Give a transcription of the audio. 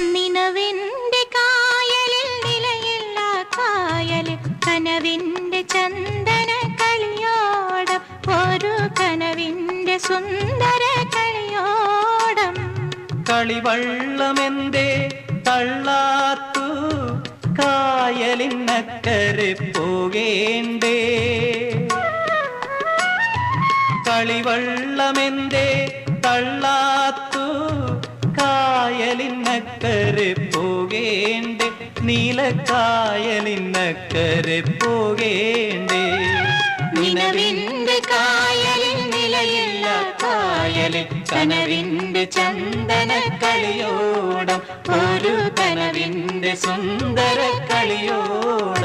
നിനവിന്റെ കായലിൽ നിലയില്ല കായലിൽ കനവിന്റെ ചന്ദന കളിയോടം ഒരു കനവിന്റെ സുന്ദര കളിയോടം കളിവള്ളമെന്തേ തള്ളാത്തു കായലിനക്കരെ പോകേണ്ടേ കളിവള്ളമെന്തേ തള്ളാത്തു കായലിനക്കരെ പോകേണ്ടേ നീലക്കായലിനക്കരെ പോകേണ്ടേ നിലവിന്റെ കായലിൽ നിലയില്ല കായലിൽ കനവിന്റെ ചന്ദന കളിയോടം ഒരു കനവിന്റെ സുന്ദര കളിയോടം